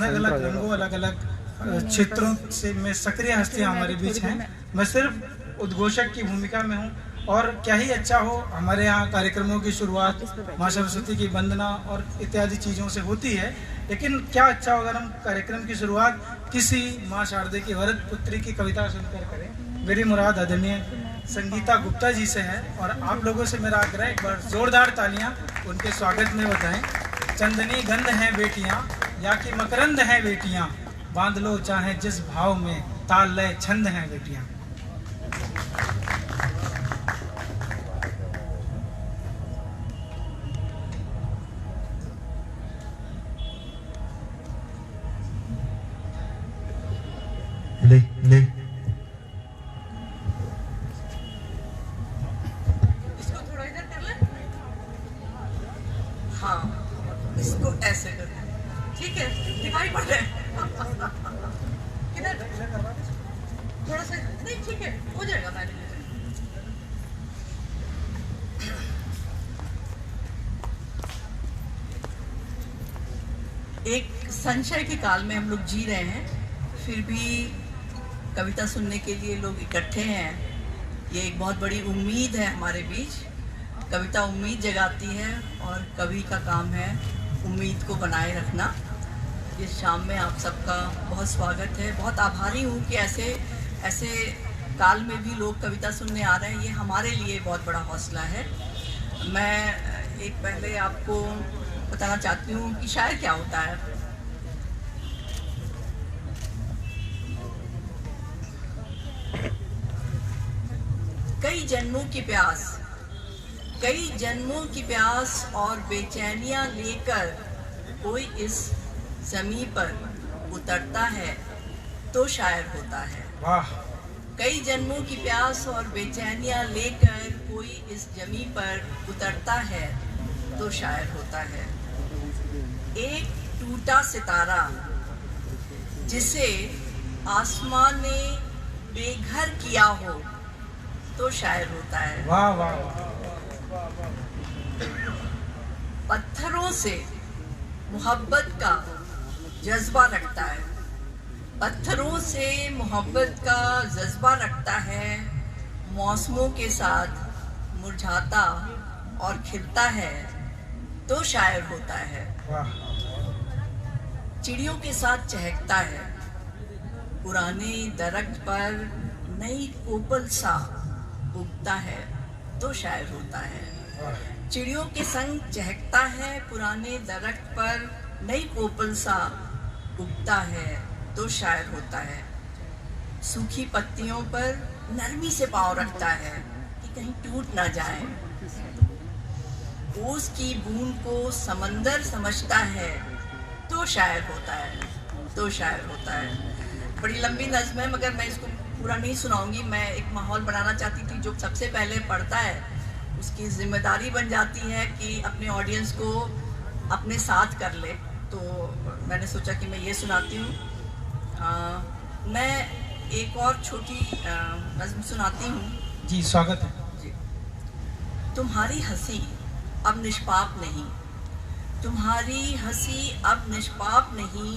अलग अलग रंगों, अलग अलग क्षेत्रों से में सक्रिय हस्तियां हमारे बीच हैं। मैं सिर्फ उद्घोषक की भूमिका में हूं। और क्या ही अच्छा हो, हमारे यहाँ कार्यक्रमों की शुरुआत माँ सरस्वती की वंदना और इत्यादि चीज़ों से होती है, लेकिन क्या अच्छा हो अगर हम कार्यक्रम की शुरुआत किसी माँ शारदे की वरद पुत्री की कविता सुनकर करें। मेरी मुराद आदरणीय संगीता गुप्ता जी से है और आप लोगों से मेरा आग्रह, एक बार जोरदार तालियां उनके स्वागत में बजाएं। चंदनी गंध हैं बेटियां या कि मकरंद हैं बेटियां, बांध लो चाहे जिस भाव में, ताल लय छंद हैं बेटियां। ले ले इसको थोड़ा इधर कर ले। हाँ, इसको ऐसे कर, ठीक है, दिखाई पड़ रहा है। किधर थोड़ा सा, नहीं ठीक है, हो जाएगा मैंने। एक संशय के काल में हम लोग जी रहे हैं, फिर भी कविता सुनने के लिए लोग इकट्ठे हैं। ये एक बहुत बड़ी उम्मीद है हमारे बीच। कविता उम्मीद जगाती है और कवि का काम है उम्मीद को बनाए रखना। इस शाम में आप सबका बहुत स्वागत है। बहुत आभारी हूँ कि ऐसे काल में भी लोग कविता सुनने आ रहे हैं। ये हमारे लिए बहुत बड़ा हौसला है। मैं एक पहले आपको बताना चाहती हूँ कि शायर क्या होता है। कई जन्मों की प्यास और बेचैनियां लेकर कोई इस ज़मीं पर उतरता है तो शायर होता है। वाह। कई जन्मों की प्यास और बेचैनियां लेकर कोई इस ज़मीं पर उतरता है तो शायर होता है। एक टूटा सितारा जिसे आसमान ने बेघर किया हो तो शायर होता है। वाह वाह वाह। पत्थरों से मोहब्बत का जज्बा रखता है, पत्थरों से मोहब्बत का जज्बा रखता है। मौसमों के साथ मुरझाता और खिलता है तो शायर होता है। वाह। चिड़ियों के साथ चहकता है, पुराने दरख्त पर नई कोपल सा उगता है तो शायर होता है। चिड़ियों के संग चहकता है, पुराने दरख्त पर नई कोपल सा उगता है तो शायर होता है। सूखी पत्तियों पर नरमी से पाँव रखता है कि कहीं टूट ना जाए। ओस की बूंद को समंदर समझता है तो शायर होता है, तो शायर होता है। बड़ी लंबी नज़्म है मगर मैं इसको पूरा नहीं सुनाऊंगी। मैं एक माहौल बनाना चाहती थी। जो सबसे पहले पढ़ता है उसकी जिम्मेदारी बन जाती है कि अपने ऑडियंस को अपने साथ कर ले। तो मैंने सोचा कि मैं ये सुनाती हूँ। मैं एक और छोटी नज़्म सुनाती हूँ। जी स्वागत है जी। तुम्हारी हंसी अब निष्पाप नहीं, तुम्हारी हंसी अब निष्पाप नहीं।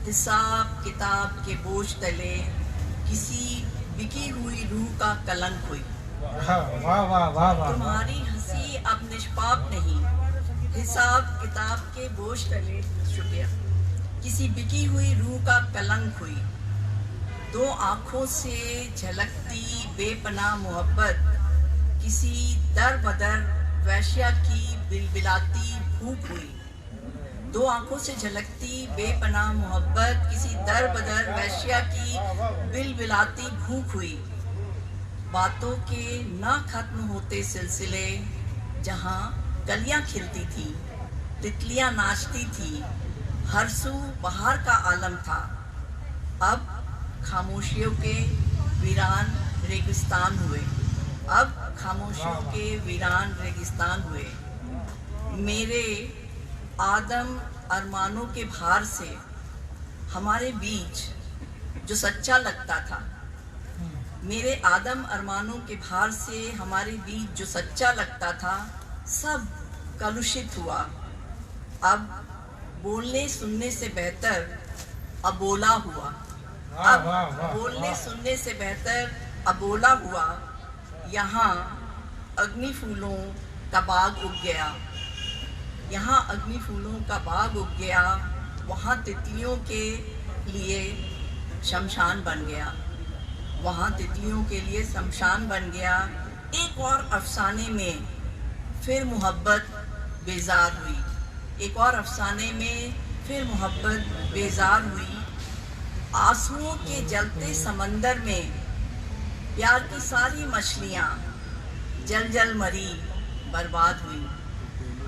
हिसाब किताब के बोझ तले किसी बिकी हुई रूह का कलंक हुई। वाह वाह वाह वाह वाह। तुम्हारी हंसी अब निष्पाप नहीं, हिसाब किताब के बोझ तले, शुक्रिया, किसी बिकी हुई रूह का कलंक हुई। दो आँखों से झलकती बेपनाह मोहब्बत किसी दर बदर वैश्या की बिलबिलाती भूख हुई। दो आँखों से झलकती बेपनाह मोहब्बत किसी दर बदर वैश्या की बिलबिलाती भूख हुई। बातों के ना खत्म होते सिलसिले, जहाँ कलियाँ खिलती थी, तितलियाँ नाचती थी, हर सू बहार का आलम था। अब खामोशियों के वीरान रेगिस्तान हुए, अब खामोशियों के वीरान रेगिस्तान हुए। मेरे आदम अरमानों के भार से हमारे बीच जो सच्चा लगता था, मेरे आदम अरमानों के भार से हमारे बीच जो सच्चा लगता था, सब कलुषित हुआ। अब बोलने सुनने से बेहतर अबोला हुआ। वाह अब वाह वाह बोलने वाह। सुनने से बेहतर अबोला हुआ। यहाँ अग्नि फूलों का बाग उग गया, यहाँ अग्नि फूलों का बाग उग गया, वहाँ तितलियों के लिए शमशान बन गया, वहाँ तितलियों के लिए शमशान बन गया। एक और अफसाने में फिर मोहब्बत बेजार हुई, एक और अफसाने में फिर मोहब्बत बेजार हुई। आंसुओं के जलते समंदर में प्यार की सारी मछलियाँ जल जल मरी, बर्बाद हुई।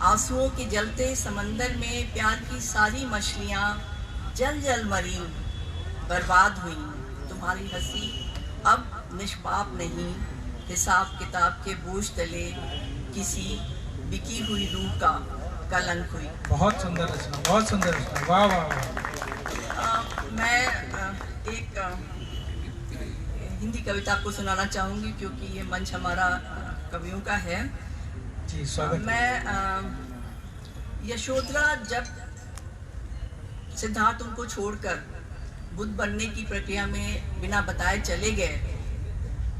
आंसुओं के जलते समंदर में प्यार की सारी मछलियाँ जल जल मरी, बर्बाद हुई। तुम्हारी हंसी अब निष्पाप नहीं, हिसाब किताब के बोझ तले किसी बिकी हुई रूह का कलंक हुई। बहुत सुंदर रचना, बहुत सुंदर रचना, वाह वाह वाह। मैं एक हिंदी कविता आपको सुनाना चाहूँगी क्योंकि ये मंच हमारा कवियों का है। जी स्वागत। मैं यशोधरा जब सिद्धार्थ उनको छोड़कर बुद्ध बनने की प्रक्रिया में बिना बताए चले गए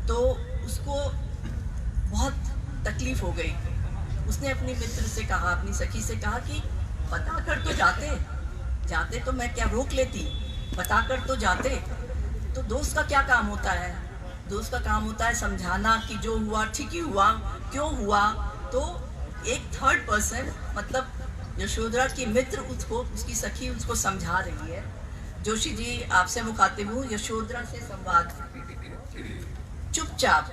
तो उसको बहुत तकलीफ हो गई। उसने अपने मित्र से कहा, अपनी सखी से कहा कि बता कर तो जाते तो मैं क्या रोक लेती, बता कर तो जाते। तो दोस्त का क्या काम होता है? दोस्त का काम होता है समझाना कि जो हुआ ठीक ही हुआ, क्यों हुआ। तो एक थर्ड पर्सन, मतलब यशोधरा की मित्र उसको, उसकी सखी उसको समझा रही है। जोशी जी आपसे मुखातिब हूँ, यशोधरा से संवाद। चुपचाप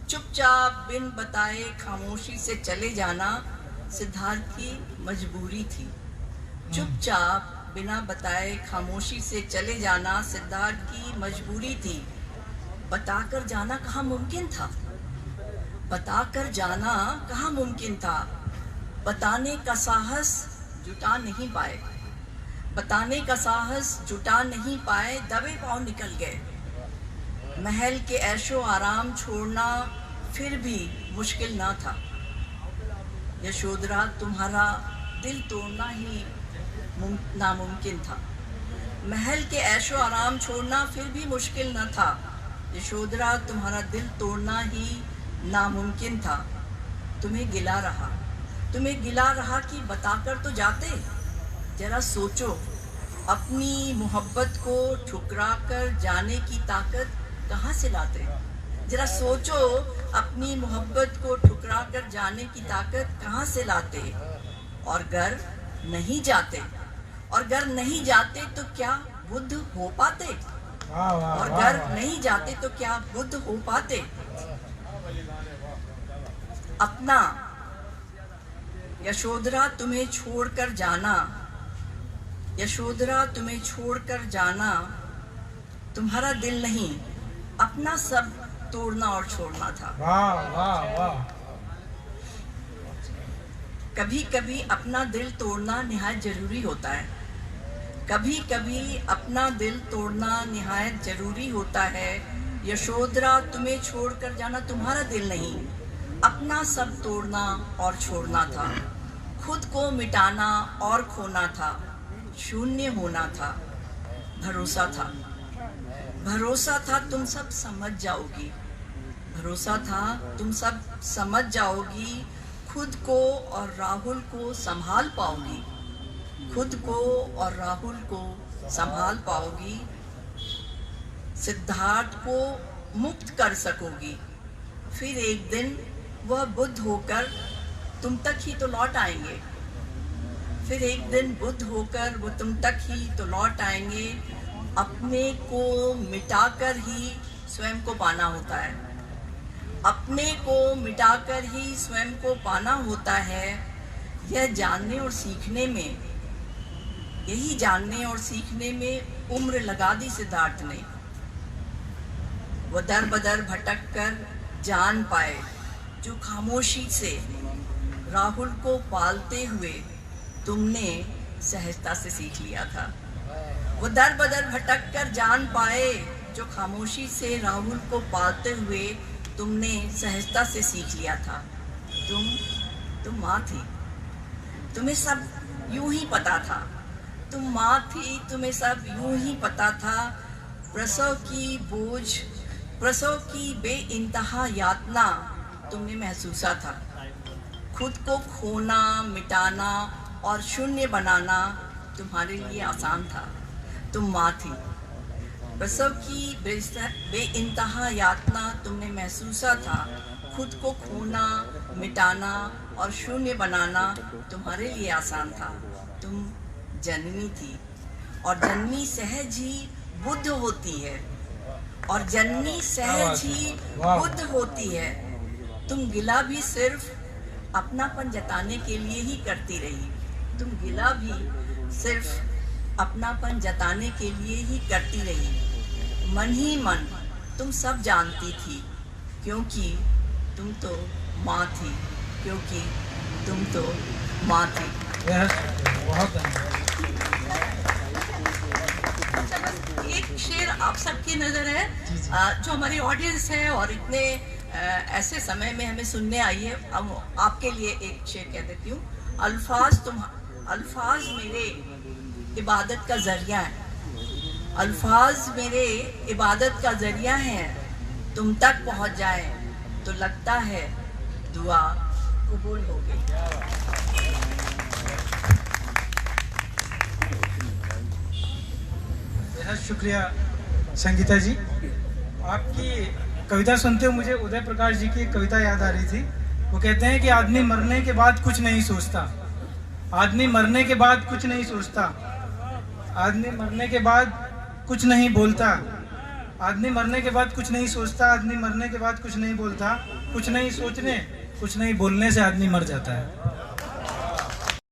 चुपचाप बिन बताए खामोशी से चले जाना सिद्धार्थ की मजबूरी थी। चुपचाप बिना बताए खामोशी से चले जाना सिद्धार्थ की मजबूरी थी। बताकर जाना कहाँ मुमकिन था, बताकर जाना कहाँ मुमकिन था। बताने का साहस जुटा नहीं पाए, बताने का साहस जुटा नहीं पाए, दबे पांव निकल गए। महल के ऐशो आराम छोड़ना फिर भी मुश्किल ना था। यशोधरा तुम्हारा दिल तोड़ना ही नामुमकिन था। महल के ऐशो आराम छोड़ना फिर भी मुश्किल न था। यशोधरा तुम्हारा दिल तोड़ना ही नामुमकिन था। तुम्हें गिला रहा कि बताकर तो जाते। जरा सोचो, अपनी मोहब्बत को ठुकरा कर जाने की ताकत कहाँ से लाते। जरा सोचो, अपनी मोहब्बत को ठुकरा कर जाने की ताकत कहाँ से लाते। और अगर नहीं जाते तो क्या बुद्ध हो पाते। और अगर नहीं जाते तो क्या बुद्ध हो पाते। अपना यशोधरा तुम्हें छोड़कर जाना, यशोधरा तुम्हें छोड़कर जाना तुम्हारा दिल नहीं, अपना सब तोड़ना और छोड़ना था। वाह वाह वाह। कभी कभी अपना दिल तोड़ना निहायत जरूरी होता है। कभी कभी अपना दिल तोड़ना निहायत जरूरी होता है। यशोधरा तुम्हें छोड़कर जाना तुम्हारा दिल नहीं, अपना सब तोड़ना और छोड़ना था। खुद को मिटाना और खोना था, शून्य होना था। भरोसा था तुम सब समझ जाओगी, भरोसा था तुम सब समझ जाओगी। खुद को और राहुल को संभाल पाओगी, खुद को और राहुल को संभाल पाओगी। सिद्धार्थ को मुक्त कर सकोगी। फिर एक दिन वह बुद्ध होकर तुम तक ही तो लौट आएंगे। फिर एक दिन बुद्ध होकर वो तुम तक ही तो लौट आएंगे। अपने को मिटाकर ही स्वयं को पाना होता है, अपने को मिटाकर ही स्वयं को पाना होता है। यह जानने और सीखने में, यही जानने और सीखने में उम्र लगा दी सिद्धार्थ ने। वह दर बदर भटक कर जान पाए जो खामोशी से राहुल को पालते हुए तुमने सहजता से सीख लिया था। वो दर बदर भटक कर जान पाए जो खामोशी से राहुल को पालते हुए तुमने सहजता से सीख लिया था। तुम माँ थी, तुम्हें सब यूं ही पता था। तुम माँ थी, तुम्हें सब यूं ही पता था। प्रसव की बोझ, प्रसव की बेइंतहा यातना तुमने महसूसा था। खुद को खोना, मिटाना और शून्य बनाना तुम्हारे लिए आसान था। तुम माँ थी। प्रसव की बेइंतहा यातना तुमने महसूसा था। खुद को खोना, मिटाना और शून्य बनाना तुम्हारे लिए आसान था। तुम जननी थी और जननी सहज ही बुद्ध होती है, और जननी सहज ही बुद्ध होती है। तुम गिला भी सिर्फ अपनापन जताने के लिए ही करती रही। तुम गिला भी सिर्फ अपनापन जताने के लिए ही करती रही। मन ही मन तुम सब जानती थी, क्योंकि तुम तो माँ थी, क्योंकि तुम तो माँ थी। बहुत धन्यवाद। एक शेर आप सबकी नज़र है, जो हमारी ऑडियंस है और इतने ऐसे समय में हमें सुनने आई है। अब आपके लिए एक शेर कह देती हूँ। अल्फाज मेरे इबादत का जरिया है। अल्फाज मेरे इबादत का जरिया है। तुम तक पहुँच जाए तो लगता है दुआ कबूल हो गई। बेहद शुक्रिया संगीता जी। आपकी कविता सुनते हुए मुझे उदय प्रकाश जी की एक कविता याद आ रही थी। वो कहते हैं कि आदमी मरने के बाद कुछ नहीं सोचता, आदमी मरने के बाद कुछ नहीं सोचता, आदमी मरने के बाद कुछ नहीं बोलता, आदमी मरने के बाद कुछ नहीं सोचता, आदमी मरने के बाद कुछ नहीं बोलता। कुछ नहीं सोचने, कुछ नहीं बोलने से आदमी मर जाता है।